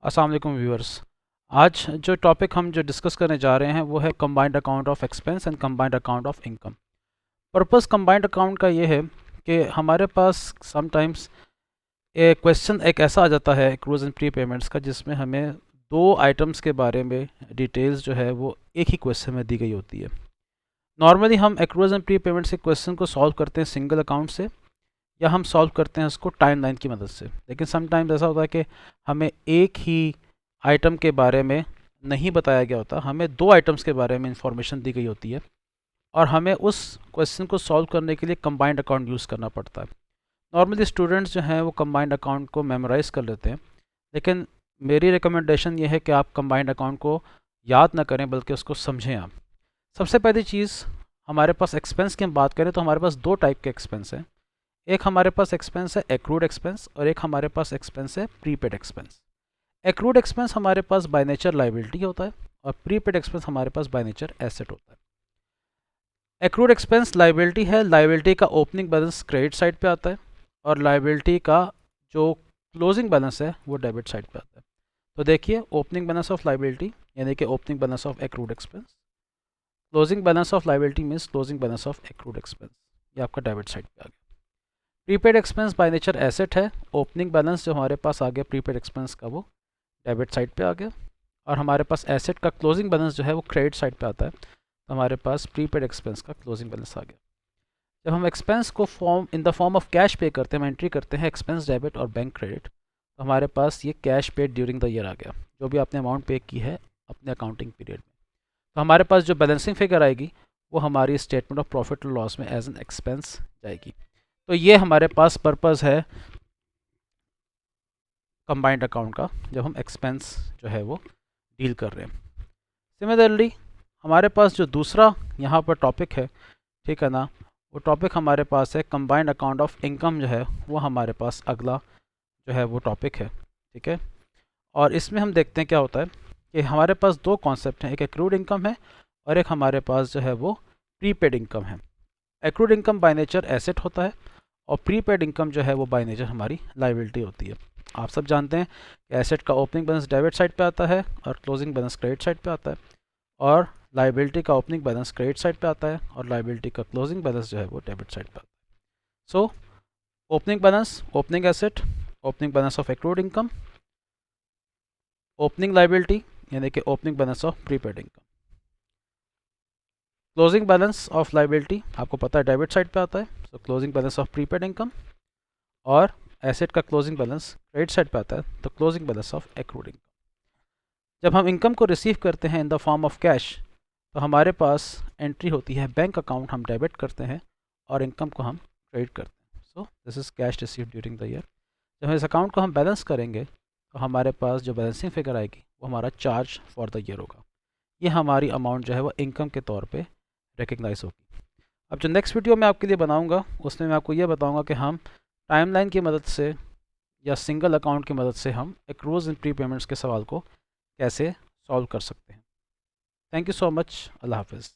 अस्सलाम वालेकुम व्यूअर्स। आज जो टॉपिक हम जो डिस्कस करने जा रहे हैं वो है combined account of expense and combined account of income. Purpose combined account का ये है कि हमारे पास समटाइम्स एक क्वेश्चन एक ऐसा आ जाता है एक्रूज एंड प्री पेमेंट्स का, जिसमें हमें दो आइटम्स के बारे में डिटेल्स जो है वो एक ही क्वेश्चन में दी गई होती है। नॉर्मली हम एक्रूज एंड प्री पेमेंट्स के क्वेश्चन को सॉल्व करते हैं सिंगल अकाउंट से, या हम सॉल्व करते हैं उसको टाइम लाइन की मदद से। लेकिन समटाइम्स ऐसा होता है कि हमें एक ही आइटम के बारे में नहीं बताया गया होता, हमें दो आइटम्स के बारे में इंफॉर्मेशन दी गई होती है और हमें उस क्वेश्चन को सॉल्व करने के लिए कंबाइंड अकाउंट यूज़ करना पड़ता है। नॉर्मली स्टूडेंट्स जो हैं वो कंबाइंड अकाउंट को मेमोराइज कर लेते हैं, लेकिन मेरी रिकमेंडेशन ये है कि आप कंबाइंड अकाउंट को याद ना करें बल्कि उसको समझें आप। सबसे पहली चीज़, हमारे पास एक्सपेंस की हम बात करें तो हमारे पास दो टाइप के एक्सपेंस हैं। एक हमारे पास एक्सपेंस है एक्रूड एक्सपेंस और एक हमारे पास एक्सपेंस है प्रीपेड एक्सपेंस। एक्रूड एक्सपेंस हमारे पास बाय नेचर लाइबिलिटी होता है और प्रीपेड एक्सपेंस हमारे पास बाय नेचर एसेट होता है। एक्रूड एक्सपेंस लाइबिलिटी है, लाइबिलिटी का ओपनिंग बैलेंस क्रेडिट साइड पे आता है और लाइबिलिटी का जो क्लोजिंग बैलेंस है वो डेबिट साइड पे आता है। तो देखिए, ओपनिंग बैलेंस ऑफ लाइबिलिटी यानी कि opening balance of accrued expense, closing balance of liability means closing balance of accrued expense, ये आपका डेबिट साइड पे आ गया। Prepaid expense by nature asset है, ओपनिंग बैलेंस जो हमारे पास आ गया प्रीपेड एक्सपेंस का वो डेबिट साइड पे आ गया और हमारे पास एसेट का क्लोजिंग बैलेंस जो है वो क्रेडिट साइड पे आता है, तो हमारे पास प्रीपेड एक्सपेंस का क्लोजिंग बैलेंस आ गया। जब हम एक्सपेंस को in the form of cash pay करते हैं, हम एंट्री करते हैं एक्सपेंस डेबिट और बैंक क्रेडिट, तो हमारे पास ये cash paid during the year आ गया, जो भी आपने अमाउंट पे की है अपने अकाउंटिंग पीरियड में। तो हमारे पास जो बैलेंसिंग फिगर आएगी वो हमारी स्टेटमेंट ऑफ प्रॉफिट और लॉस में एज एन एक्सपेंस जाएगी। तो ये हमारे पास पर्पस है कंबाइंड अकाउंट का, जब हम एक्सपेंस जो है वो डील कर रहे हैं। सिमिलरली हमारे पास जो दूसरा यहाँ पर टॉपिक है, ठीक है ना, वो टॉपिक हमारे पास है कंबाइंड अकाउंट ऑफ इनकम, जो है वो हमारे पास अगला जो है वो टॉपिक है। ठीक है, और इसमें हम देखते हैं क्या होता है कि हमारे पास दो कॉन्सेप्ट हैं, एक एक्रूड इनकम है और एक हमारे पास जो है वो प्रीपेड इनकम है। Accrued income by nature asset होता है और प्रीपेड इनकम जो है वो बाय नेचर हमारी लाइबिलिटी होती है। आप सब जानते हैं कि एसेट का ओपनिंग बैलेंस डेबिट साइड पे आता है और क्लोजिंग बैलेंस क्रेडिट साइड पे आता है, और लाइबिलिटी का ओपनिंग बैलेंस क्रेडिट साइड पे आता है और लाइबिलिटी का क्लोजिंग बैलेंस जो है वो डेबिट साइड पे आता है। So opening balance, opening asset, opening balance of accrued income, opening liability यानी कि opening balance of prepaid income, closing balance of liability आपको पता है डेबिट साइड पे आता है, सो closing balance of prepaid income, और एसेट का क्लोजिंग बैलेंस क्रेडिट साइड पे आता है, तो closing balance of accrued income. जब हम इनकम को रिसीव करते हैं इन द फॉर्म ऑफ कैश, तो हमारे पास एंट्री होती है बैंक अकाउंट, हम डेबिट करते हैं और इनकम को हम क्रेडिट करते हैं। So this is cash receive during the year. जब हम इस अकाउंट को हम बैलेंस करेंगे तो हमारे पास जो बैलेंसिंग फिगर आएगी वो हमारा चार्ज फॉर द ईयर होगा। ये हमारी अमाउंट जो है वो इनकम के तौर पे रिकग्नाइज होगी। अब जो नेक्स्ट वीडियो मैं आपके लिए बनाऊंगा उसमें मैं आपको ये बताऊंगा कि हम टाइमलाइन की मदद से या सिंगल अकाउंट की मदद से हम एक्रूज एंड प्री पेमेंट्स के सवाल को कैसे सॉल्व कर सकते हैं। Thank you so much. अल्लाह हाफिज़।